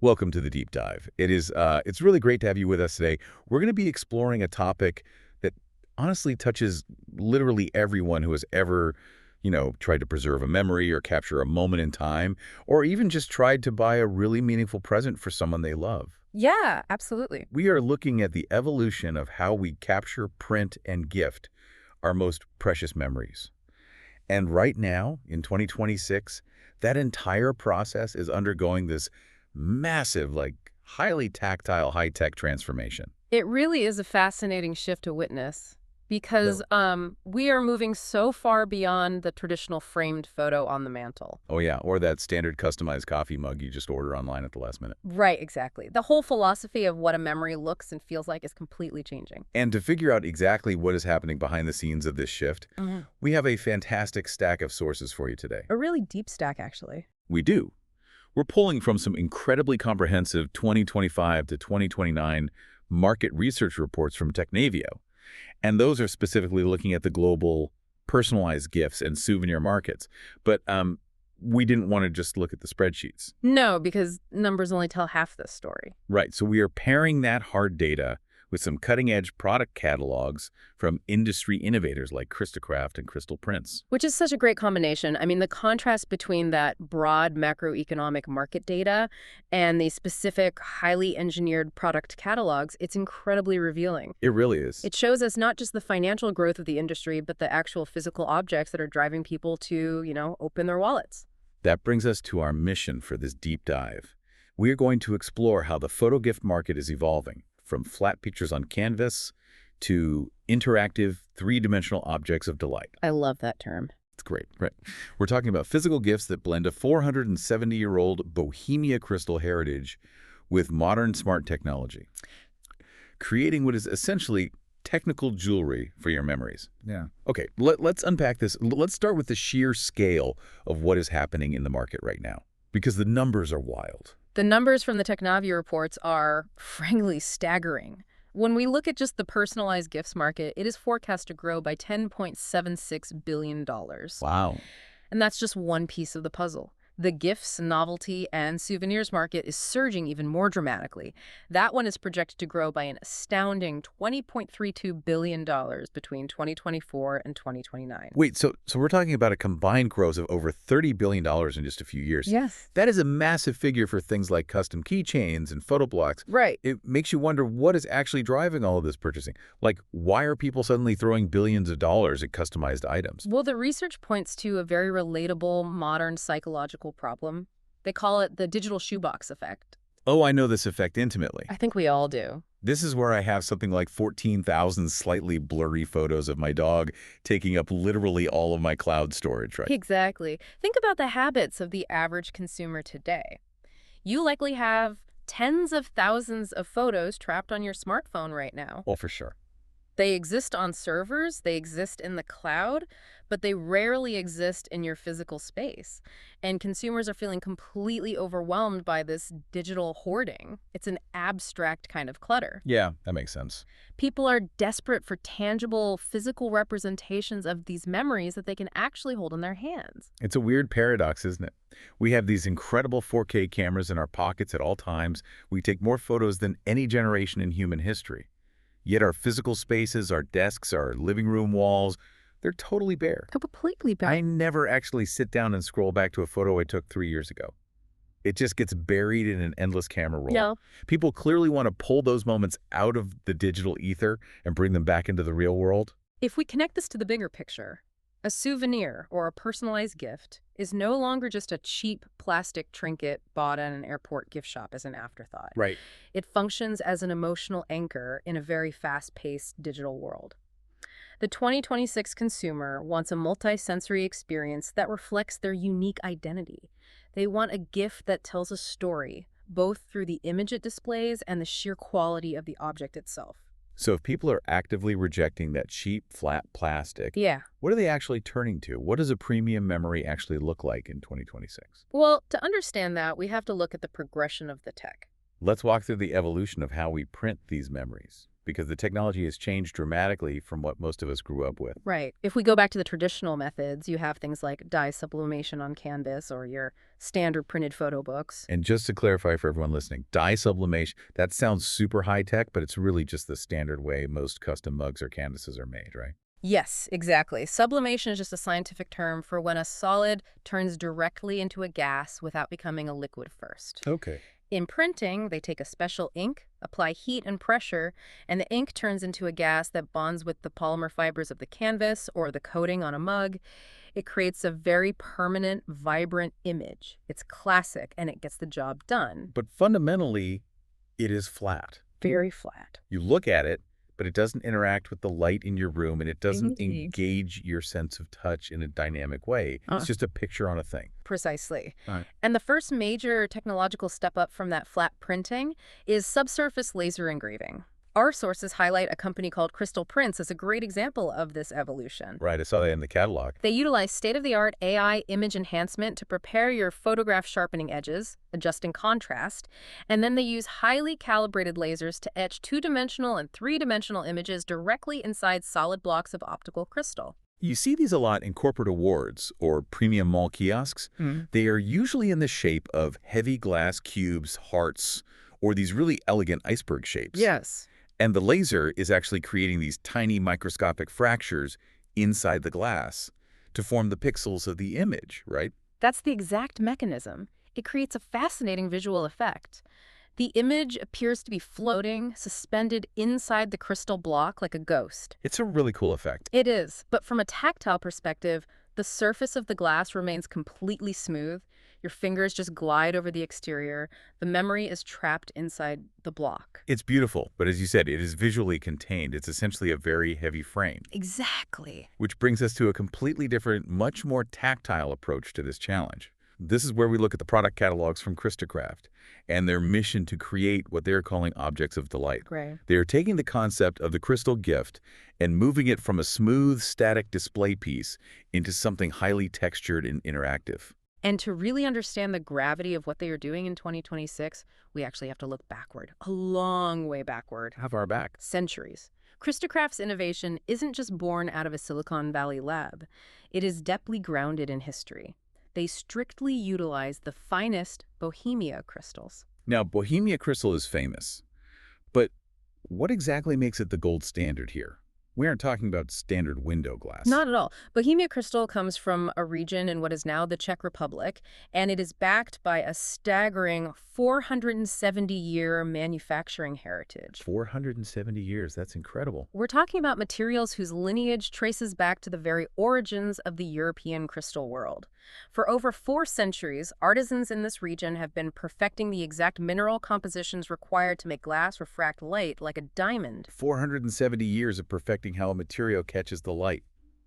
Welcome to the deep dive. It's really great to have you with us today. We're going to be exploring a topic that honestly touches literally everyone who has ever, tried to preserve a memory or capture a moment in time, or even just tried to buy a really meaningful present for someone they love. Yeah, absolutely. We are looking at the evolution of how we capture, print, and gift our most precious memories. And right now, in 2026, that entire process is undergoing this massive, highly tactile, high-tech transformation. It really is a fascinating shift to witness because Really? we are moving so far beyond the traditional framed photo on the mantle. Oh, yeah, or that standard customized coffee mug you just order online at the last minute. Right, exactly. The whole philosophy of what a memory looks and feels like is completely changing. And to figure out exactly what is happening behind the scenes of this shift, hmm we have a fantastic stack of sources for you today. A really deep stack, actually. We do. We're pulling from some incredibly comprehensive 2025 to 2029 market research reports from Technavio. And those are specifically looking at the global personalized gifts and souvenir markets. But we didn't want to just look at the spreadsheets. No, because numbers only tell half the story. Right, so we are pairing that hard data with some cutting-edge product catalogs from industry innovators like Crystocraft and Crystal Prints. Which is such a great combination. I mean, the contrast between that broad macroeconomic market data and the specific, highly engineered product catalogs, it's incredibly revealing. It really is. It shows us not just the financial growth of the industry, but the actual physical objects that are driving people to, open their wallets. That brings us to our mission for this deep dive. We are going to explore how the photo gift market is evolving, from flat pictures on canvas to interactive, three-dimensional objects of delight. I love that term. It's great, right? We're talking about physical gifts that blend a 470-year-old Bohemia crystal heritage with modern smart technology, creating what is essentially technical jewelry for your memories. Yeah. Okay, let's unpack this. Let's start with the sheer scale of what is happening in the market right now, because the numbers are wild. The numbers from the Technavio reports are, frankly, staggering. When we look at just the personalized gifts market, it is forecast to grow by $10.76 billion. Wow. And that's just one piece of the puzzle. The gifts, novelty, and souvenirs market is surging even more dramatically. That one is projected to grow by an astounding $20.32 billion between 2024 and 2029. Wait, so we're talking about a combined growth of over $30 billion in just a few years. Yes. That is a massive figure for things like custom keychains and photo blocks. Right. It makes you wonder what is actually driving all of this purchasing. Like, why are people suddenly throwing billions of dollars at customized items? Well, the research points to a very relatable, modern psychological problem. They call it the digital shoebox effect. Oh, I know this effect intimately. I think we all do. This is where I have something like 14,000 slightly blurry photos of my dog taking up literally all of my cloud storage, right? Exactly. Think about the habits of the average consumer today. You likely have tens of thousands of photos trapped on your smartphone right now. Oh, for sure. They exist on servers, they exist in the cloud, but they rarely exist in your physical space. And consumers are feeling completely overwhelmed by this digital hoarding. It's an abstract kind of clutter. Yeah, that makes sense. People are desperate for tangible, physical representations of these memories that they can actually hold in their hands. It's a weird paradox, isn't it? We have these incredible 4K cameras in our pockets at all times. We take more photos than any generation in human history. Yet our physical spaces, our desks, our living room walls, they're totally bare. Completely bad. I never actually sit down and scroll back to a photo I took 3 years ago. It just gets buried in an endless camera roll. No. People clearly want to pull those moments out of the digital ether and bring them back into the real world. If we connect this to the bigger picture, a souvenir or a personalized gift is no longer just a cheap plastic trinket bought at an airport gift shop as an afterthought. Right. It functions as an emotional anchor in a very fast-paced digital world. The 2026 consumer wants a multi-sensory experience that reflects their unique identity. They want a gift that tells a story, both through the image it displays and the sheer quality of the object itself. So if people are actively rejecting that cheap, flat plastic, Yeah. what are they actually turning to? What does a premium memory actually look like in 2026? Well, to understand that, we have to look at the progression of the tech. Let's walk through the evolution of how we print these memories. because the technology has changed dramatically from what most of us grew up with. Right. If we go back to the traditional methods, you have things like dye sublimation on canvas or your standard printed photo books. And just to clarify for everyone listening, dye sublimation, that sounds super high-tech, but it's really just the standard way most custom mugs or canvases are made, right? Yes, exactly. Sublimation is just a scientific term for when a solid turns directly into a gas without becoming a liquid first. Okay. In printing, they take a special ink, apply heat and pressure, and the ink turns into a gas that bonds with the polymer fibers of the canvas or the coating on a mug. It creates a very permanent, vibrant image. It's classic, and it gets the job done. But fundamentally, it is flat. Very flat. You look at it, but it doesn't interact with the light in your room, and it doesn't Indeed. engage your sense of touch in a dynamic way. It's just a picture on a thing. Precisely. Right. And the first major technological step up from that flat printing is subsurface laser engraving. Our sources highlight a company called Crystal Prints as a great example of this evolution. Right, I saw that in the catalog. They utilize state-of-the-art AI image enhancement to prepare your photograph sharpening edges, adjusting contrast, and then they use highly calibrated lasers to etch two-dimensional and three-dimensional images directly inside solid blocks of optical crystal. You see these a lot in corporate awards or premium mall kiosks. They are usually in the shape of heavy glass cubes, hearts, or these really elegant iceberg shapes. Yes. And the laser is actually creating these tiny microscopic fractures inside the glass to form the pixels of the image, right? That's the exact mechanism. It creates a fascinating visual effect. The image appears to be floating, suspended inside the crystal block like a ghost. It's a really cool effect. It is, but from a tactile perspective, the surface of the glass remains completely smooth. Your fingers just glide over the exterior. The memory is trapped inside the block. It's beautiful, but as you said, it is visually contained. It's essentially a very heavy frame. Exactly. Which brings us to a completely different, much more tactile approach to this challenge. This is where we look at the product catalogs from Crystocraft and their mission to create what they're calling objects of delight. Great. They are taking the concept of the crystal gift and moving it from a smooth, static display piece into something highly textured and interactive. And to really understand the gravity of what they are doing in 2026, we actually have to look backward, a long way backward. How far back? Centuries. Crystocraft's innovation isn't just born out of a Silicon Valley lab. It is deeply grounded in history. They strictly utilize the finest Bohemia crystals. Now, Bohemia crystal is famous, but what exactly makes it the gold standard here? We aren't talking about standard window glass. Not at all. Bohemia crystal comes from a region in what is now the Czech Republic, and it is backed by a staggering 470-year manufacturing heritage. 470 years, that's incredible. We're talking about materials whose lineage traces back to the very origins of the European crystal world. For over 4 centuries, artisans in this region have been perfecting the exact mineral compositions required to make glass refract light like a diamond. 470 years of perfecting how a material catches the light.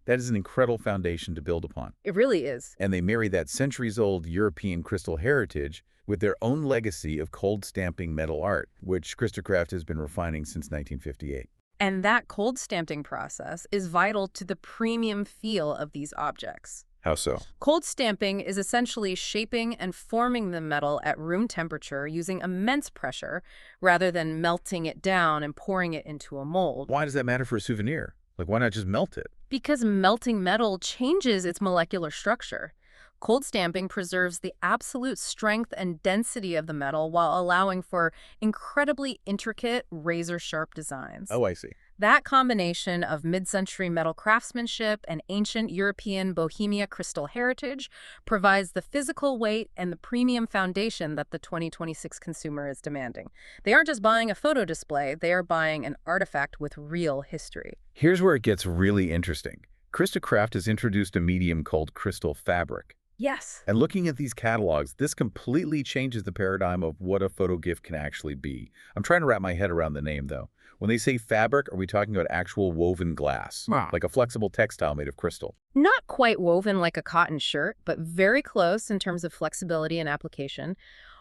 That is an incredible foundation to build upon. It really is. And they marry that centuries-old European crystal heritage with their own legacy of cold stamping metal art, which Crystocraft has been refining since 1958. And that cold stamping process is vital to the premium feel of these objects. How so? Cold stamping is essentially shaping and forming the metal at room temperature using immense pressure rather than melting it down and pouring it into a mold. Why does that matter for a souvenir? Like, why not just melt it? Because melting metal changes its molecular structure. Cold stamping preserves the absolute strength and density of the metal while allowing for incredibly intricate, razor-sharp designs. Oh, I see. That combination of mid-century metal craftsmanship and ancient European Bohemia crystal heritage provides the physical weight and the premium foundation that the 2026 consumer is demanding. They aren't just buying a photo display, they are buying an artifact with real history. Here's where it gets really interesting. Crystocraft has introduced a medium called crystal fabric. Yes. And looking at these catalogs, this completely changes the paradigm of what a photo gift can actually be. I'm trying to wrap my head around the name, though. When they say fabric, are we talking about actual woven glass? Wow. Like a flexible textile made of crystal? Not quite woven like a cotton shirt, but very close in terms of flexibility and application.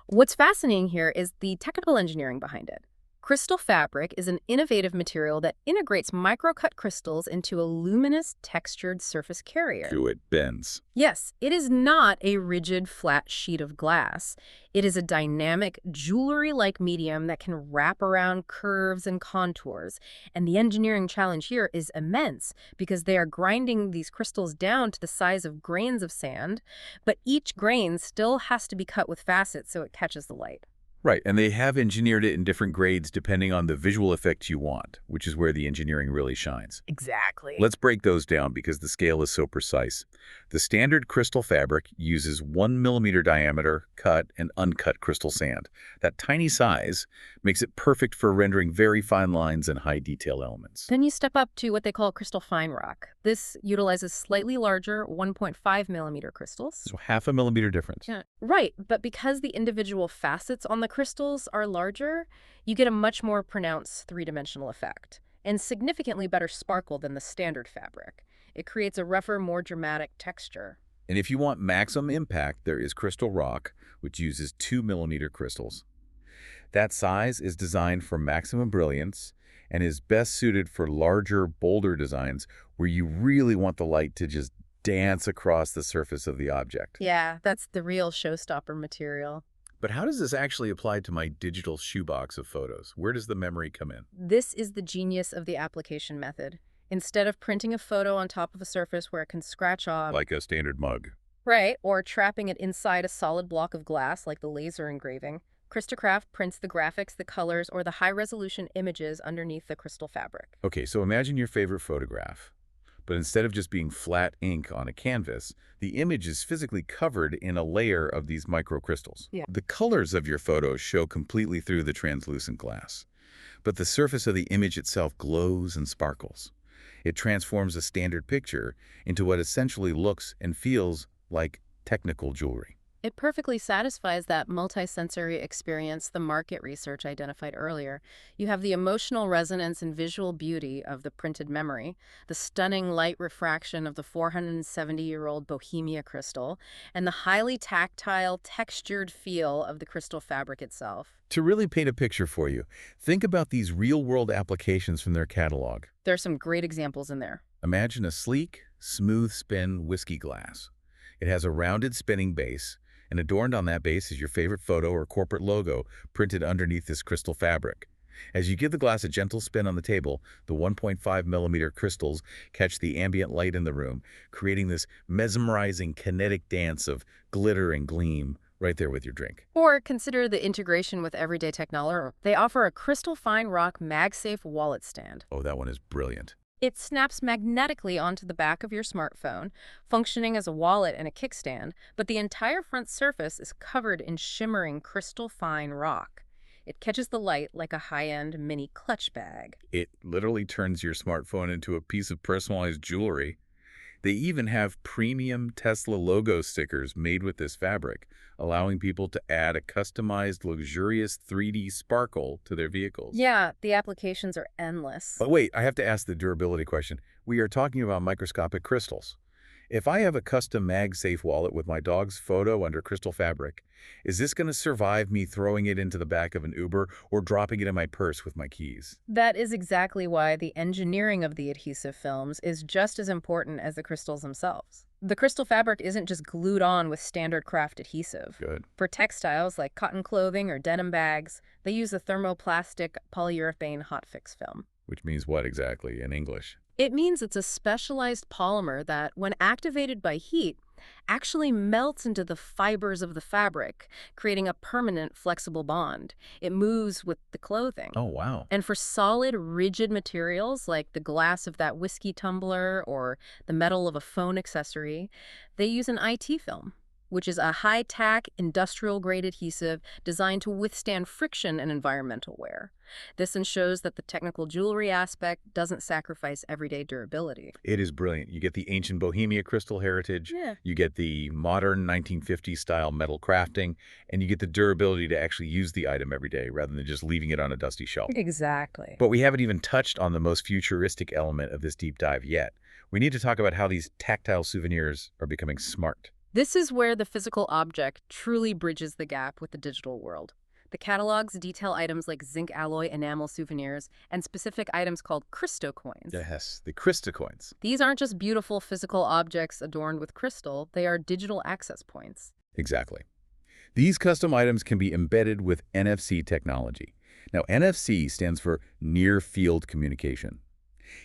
What's fascinating here is the technical engineering behind it. Crystal fabric is an innovative material that integrates microcut crystals into a luminous, textured surface carrier. So it bends. Yes, it is not a rigid, flat sheet of glass. It is a dynamic, jewelry-like medium that can wrap around curves and contours. And the engineering challenge here is immense because they are grinding these crystals down to the size of grains of sand, but each grain still has to be cut with facets so it catches the light. Right, and they have engineered it in different grades depending on the visual effect you want, which is where the engineering really shines. Exactly. Let's break those down because the scale is so precise. The standard crystal fabric uses 1 mm diameter cut and uncut crystal sand. That tiny size makes it perfect for rendering very fine lines and high detail elements. Then you step up to what they call crystal fine rock. This utilizes slightly larger 1.5 mm crystals. So 0.5 mm difference. Yeah, right. But because the individual facets on the crystals are larger, you get a much more pronounced three-dimensional effect and significantly better sparkle than the standard fabric. It creates a rougher, more dramatic texture. And if you want maximum impact, there is crystal rock, which uses 2 mm crystals. That size is designed for maximum brilliance and is best suited for larger, bolder designs where you really want the light to just dance across the surface of the object. Yeah, that's the real showstopper material. But how does this actually apply to my digital shoebox of photos? Where does the memory come in? This is the genius of the application method. Instead of printing a photo on top of a surface where it can scratch off, Like a standard mug. right, or trapping it inside a solid block of glass like the laser engraving, Crystocraft prints the graphics, the colors, or the high-resolution images underneath the crystal fabric. Okay, so imagine your favorite photograph. But instead of just being flat ink on a canvas, the image is physically covered in a layer of these microcrystals. Yeah. The colors of your photos show completely through the translucent glass, but the surface of the image itself glows and sparkles. It transforms a standard picture into what essentially looks and feels like technical jewelry. It perfectly satisfies that multisensory experience the market research identified earlier. You have the emotional resonance and visual beauty of the printed memory, the stunning light refraction of the 470-year-old Bohemia crystal, and the highly tactile, textured feel of the crystal fabric itself. To really paint a picture for you, think about these real-world applications from their catalog. There are some great examples in there. Imagine a sleek, smooth spin whiskey glass. It has a rounded spinning base, and adorned on that base is your favorite photo or corporate logo printed underneath this crystal fabric. As you give the glass a gentle spin on the table, the 1.5 mm crystals catch the ambient light in the room, creating this mesmerizing kinetic dance of glitter and gleam right there with your drink. Or consider the integration with everyday technology. They offer a crystal fine rock MagSafe wallet stand. Oh, that one is brilliant. It snaps magnetically onto the back of your smartphone, functioning as a wallet and a kickstand, but the entire front surface is covered in shimmering crystal fine rock. It catches the light like a high-end mini clutch bag. It literally turns your smartphone into a piece of personalized jewelry. They even have premium Tesla logo stickers made with this fabric, allowing people to add a customized, luxurious 3D sparkle to their vehicles. Yeah, the applications are endless. But wait, I have to ask the durability question. We are talking about microscopic crystals. If I have a custom MagSafe wallet with my dog's photo under crystal fabric, is this going to survive me throwing it into the back of an Uber or dropping it in my purse with my keys? That is exactly why the engineering of the adhesive films is just as important as the crystals themselves. The crystal fabric isn't just glued on with standard craft adhesive. Good. For textiles like cotton clothing or denim bags, they use a thermoplastic polyurethane hot fix film. Which means what exactly in English? It means it's a specialized polymer that, when activated by heat, actually melts into the fibers of the fabric, creating a permanent, flexible bond. It moves with the clothing. Oh, wow. And for solid, rigid materials like the glass of that whiskey tumbler or the metal of a phone accessory, they use an IT film, which is a high-tack, industrial-grade adhesive designed to withstand friction and environmental wear. This ensures that the technical jewelry aspect doesn't sacrifice everyday durability. It is brilliant. You get the ancient Bohemia crystal heritage, Yeah. you get the modern 1950s style metal crafting, and you get the durability to actually use the item every day rather than just leaving it on a dusty shelf. Exactly. But we haven't even touched on the most futuristic element of this deep dive yet. We need to talk about how these tactile souvenirs are becoming smart. This is where the physical object truly bridges the gap with the digital world. The catalogs detail items like zinc alloy enamel souvenirs and specific items called Cristocoins. Yes, the Crystocraft. These aren't just beautiful physical objects adorned with crystal, they are digital access points. Exactly. These custom items can be embedded with NFC technology. Now, NFC stands for Near Field Communication.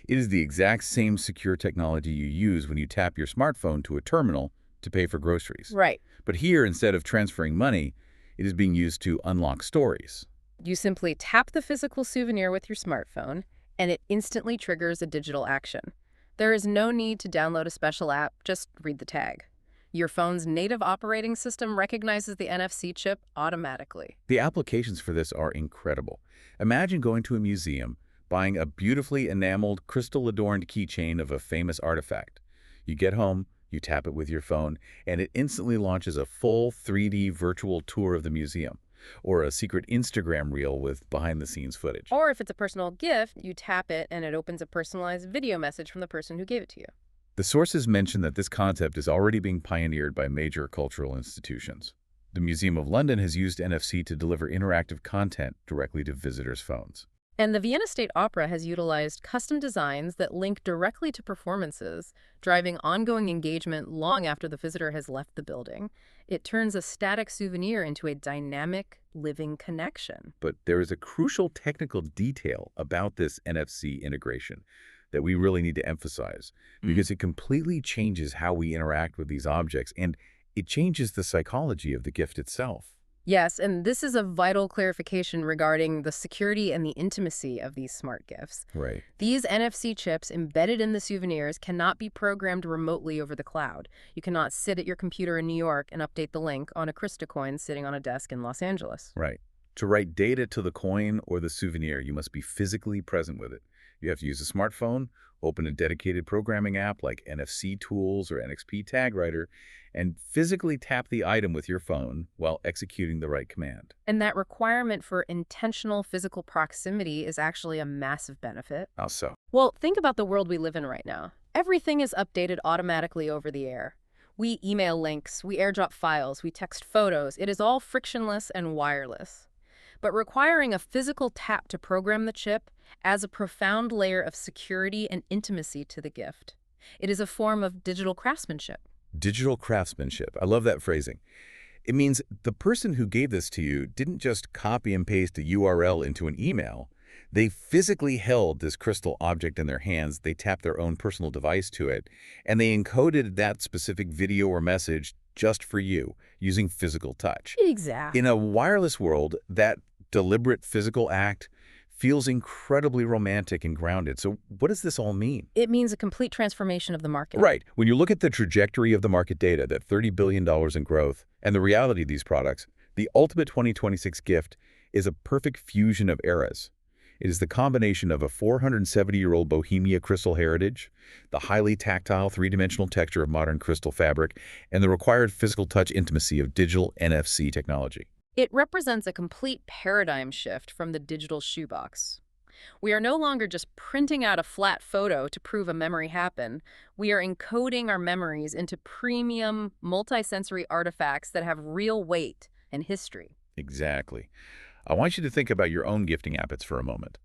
It is the exact same secure technology you use when you tap your smartphone to a terminal to pay for groceries. Right. But here, instead of transferring money, it is being used to unlock stories. You simply tap the physical souvenir with your smartphone, and it instantly triggers a digital action. There is no need to download a special app, just read the tag. Your phone's native operating system recognizes the NFC chip automatically. The applications for this are incredible. Imagine going to a museum, buying a beautifully enameled, crystal-adorned keychain of a famous artifact. You get home, you tap it with your phone, and it instantly launches a full 3D virtual tour of the museum, or a secret Instagram reel with behind-the-scenes footage. Or if it's a personal gift, you tap it and it opens a personalized video message from the person who gave it to you. The sources mention that this concept is already being pioneered by major cultural institutions. The Museum of London has used NFC to deliver interactive content directly to visitors' phones. And the Vienna State Opera has utilized custom designs that link directly to performances, driving ongoing engagement long after the visitor has left the building. It turns a static souvenir into a dynamic, living connection. But there is a crucial technical detail about this NFC integration that we really need to emphasize, because it completely changes how we interact with these objects, and it changes the psychology of the gift itself. Yes, and this is a vital clarification regarding the security and the intimacy of these smart gifts. Right. These NFC chips embedded in the souvenirs cannot be programmed remotely over the cloud. You cannot sit at your computer in New York and update the link on a Cristocoin sitting on a desk in Los Angeles. Right. To write data to the coin or the souvenir, you must be physically present with it. You have to use a smartphone, open a dedicated programming app like NFC Tools or NXP Tag Writer, and physically tap the item with your phone while executing the right command. And that requirement for intentional physical proximity is actually a massive benefit. How so? Well, think about the world we live in right now. Everything is updated automatically over the air. We email links, we airdrop files, we text photos. It is all frictionless and wireless. But requiring a physical tap to program the chip adds a profound layer of security and intimacy to the gift. It is a form of digital craftsmanship. Digital craftsmanship. I love that phrasing. It means the person who gave this to you didn't just copy and paste a URL into an email. They physically held this crystal object in their hands, they tapped their own personal device to it, and they encoded that specific video or message just for you, using physical touch. Exactly. In a wireless world, that deliberate physical act feels incredibly romantic and grounded. So what does this all mean? It means a complete transformation of the market. Right. When you look at the trajectory of the market data, that $30 billion in growth, and the reality of these products, the ultimate 2026 gift is a perfect fusion of eras. It is the combination of a 470-year-old Bohemia crystal heritage, the highly tactile three-dimensional texture of modern crystal fabric, and the required physical touch intimacy of digital NFC technology. It represents a complete paradigm shift from the digital shoebox. We are no longer just printing out a flat photo to prove a memory happened. We are encoding our memories into premium, multisensory artifacts that have real weight and history. Exactly. I want you to think about your own gifting habits for a moment.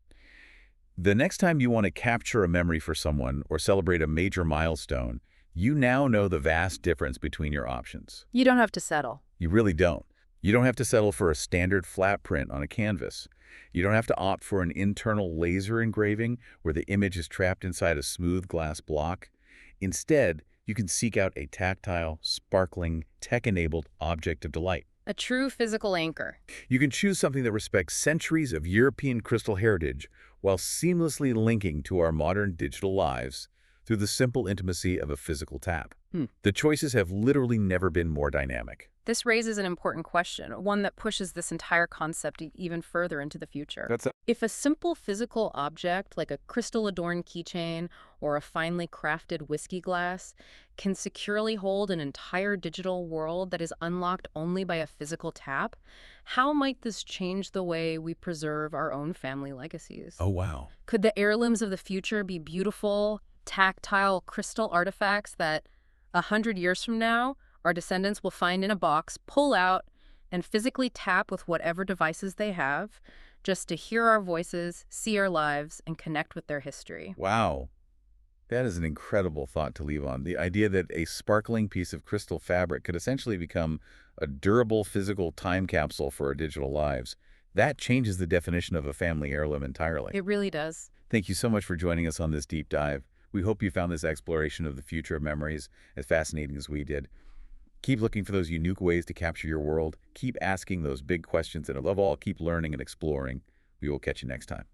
The next time you want to capture a memory for someone or celebrate a major milestone, you now know the vast difference between your options. You don't have to settle. You really don't. You don't have to settle for a standard flat print on a canvas. You don't have to opt for an internal laser engraving where the image is trapped inside a smooth glass block. Instead, you can seek out a tactile, sparkling, tech-enabled object of delight. A true physical anchor. You can choose something that respects centuries of European crystal heritage while seamlessly linking to our modern digital lives through the simple intimacy of a physical tap. The choices have literally never been more dynamic. This raises an important question, one that pushes this entire concept even further into the future. If a simple physical object, like a crystal-adorned keychain or a finely crafted whiskey glass, can securely hold an entire digital world that is unlocked only by a physical tap, how might this change the way we preserve our own family legacies? Oh, wow. Could the heirlooms of the future be beautiful, tactile crystal artifacts that 100 years from now, our descendants will find in a box, pull out, and physically tap with whatever devices they have just to hear our voices, see our lives, and connect with their history. Wow. That is an incredible thought to leave on. The idea that a sparkling piece of crystal fabric could essentially become a durable physical time capsule for our digital lives. That changes the definition of a family heirloom entirely. It really does. Thank you so much for joining us on this deep dive. We hope you found this exploration of the future of memories as fascinating as we did. Keep looking for those unique ways to capture your world. Keep asking those big questions, and above all, keep learning and exploring. We will catch you next time.